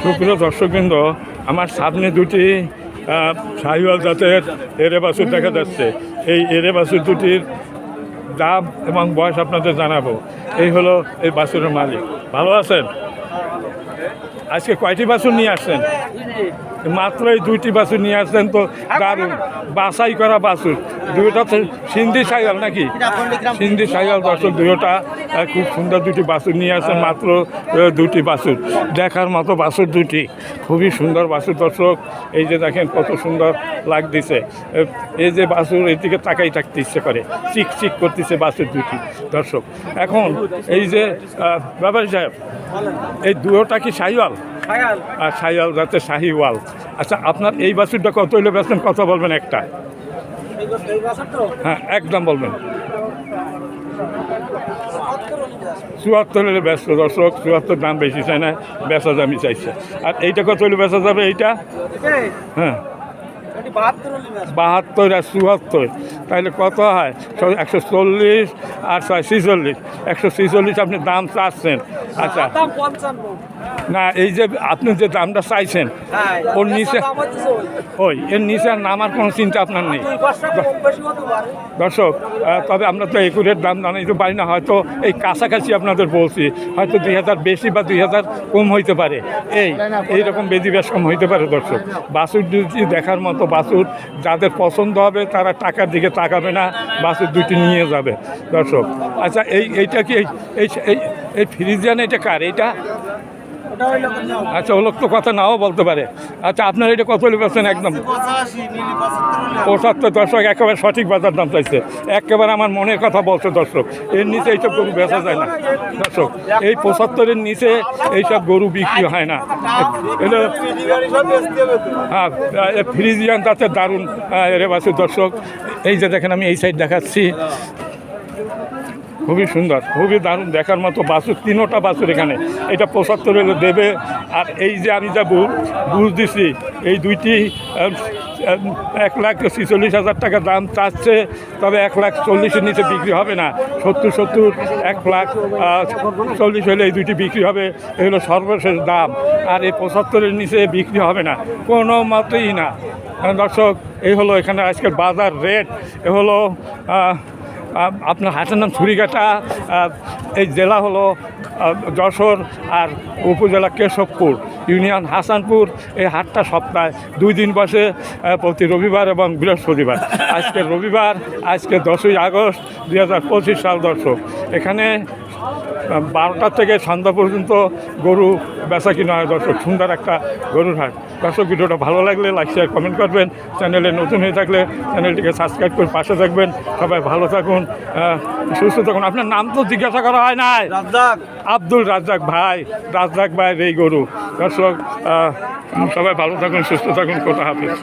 সুপ্রিয় দর্শকবৃন্দ, আমার সামনে দুটি শাহিওয়াল জাতের এরে বাছুর দেখা যাচ্ছে। এই এরে বাছুর দুটির দাম এবং বয়স আপনাদের জানাবো। এই হলো এই বাছুরের মালিক। ভালো আছেন? আজকে কয়টি বাছুর নিয়ে আসছেন? মাত্র এই দুইটি বাছুর নিয়ে আসছেন, তো দারুণ বাছাই করা বাছুর। দুইটা সিন্ধি শাহিওয়াল নাকি? সিন্ধি শাহিওয়াল দর্শক, দুইটা খুব সুন্দর দুটি বাছুর নিয়ে আসছেন। মাত্র দুটি বাছুর, দেখার মতো বাছুর দুটি, খুবই সুন্দর বাছুর দর্শক। এই যে দেখেন কত সুন্দর লাগতেছে। এই যে বাছুর এই দিকে তাকাই থাকতে ইচ্ছে করে, চিক চিক করতেছে বাছুর দুটি দর্শক। এখন এই যে ব্যাপারী সাহেব, এই দুটোটা কি শাহিওয়াল? আর শাহিওয়াল যাতে শাহিওয়াল। আচ্ছা, আপনার এই বাছুরটা কত হইলে বেচবেন? কত বলবেন একটা? হ্যাঁ, একদম বলবেন। 74 হলে ব্যস্ত দর্শক। 74 দাম বেশি চাই না, বেচা দামি চাইছে। আর এইটা কত হলে বেচা যাবে? এইটা হ্যাঁ 72 আর 74, তাহলে কত হয়? 140 আর 46, 146 আপনি দাম চাচ্ছেন। আচ্ছা, না এই যে আপনি যে দামটা চাইছেন ওর নিচে, ওই এর নিচে আর নামার কোনো চিন্তা আপনার নেই দর্শক। তবে আমরা তো একুরেট দাম জানাইতে পারি না, হয়তো এই কাছাকাছি আপনাদের বলছি, হয়তো 2000 বেশি বা 2000 কম হইতে পারে। এইরকম বেশি বেশ কম হইতে পারে দর্শক। বাছুর দুটি দেখার মতো বাছুর, যাদের পছন্দ হবে তারা টাকার দিকে তাকাবে না, বাছুর দুটি নিয়ে যাবে দর্শক। আচ্ছা, এইটা কি এই ফ্রিজিয়ান, এটা কার? এইটা আচ্ছা, ও লোক তো কথা নাও বলতে পারে। আচ্ছা, আপনার এটা কত পাচ্ছেন? একদম 75 দর্শক, একেবারে সঠিক বাজার দাম চাইছে, একেবারে আমার মনের কথা বলছে দর্শক। এর নিচে এইসব গরু বেচা যায় না দর্শক। এই 75-এর নিচে এইসব গরু বিক্রি হয় না। এটা হ্যাঁ ফ্রিজিয়ান, তাতে দারুণ এরে বাছুর দর্শক। এই যে দেখেন, আমি এই সাইড দেখাচ্ছি, খুবই সুন্দর, খুবই দারুণ দেখার মতো বাছুর। তিনোটা বাছুর এখানে। এটা 75 হলে দেবে। আর এই যে আমি যা বুঝ দিছি, এই দুইটি 1,46,000 টাকা দাম চাচ্ছে, তবে 1,40,000-এর নিচে বিক্রি হবে না। 70, 1,40,000 হলে এই দুইটি বিক্রি হবে। এগুলো সর্বশেষ দাম। আর এই 75-এর নিচে বিক্রি হবে না, কোনো মতেই না দর্শক। এই হলো এখানে আজকের বাজার রেট। এ হলো আপনার হাটের নাম ছুরিকাটা, এই জেলা হলো যশোর, আর উপজেলা কেশবপুর, ইউনিয়ন হাসানপুর। এই হাটটা সপ্তাহে 2 দিন বসে, প্রতি রবিবার এবং বৃহস্পতিবার। আজকে রবিবার, আজকে 10ই আগস্ট 2025 সাল দর্শক। এখানে 12টা থেকে সন্ধ্যা পর্যন্ত গরু বেচা কিনা হয় দর্শক। সুন্দর একটা গরুর হাট দর্শক। ভিডিওটা ভালো লাগলে লাইক শেয়ার কমেন্ট করবেন। চ্যানেলে নতুন হয়ে থাকলে চ্যানেলটিকে সাবস্ক্রাইব করে পাশে থাকবেন। সবাই ভালো থাকুন, সুস্থ থাকুন। আপনার নাম তো জিজ্ঞাসা করা হয় নাই? আব্দুল রাজ্জাক ভাই, রাজ্জাক ভাই এই গরু দর্শক। সবাই ভালো থাকুন, সুস্থ থাকুন, কথা হাফেজ।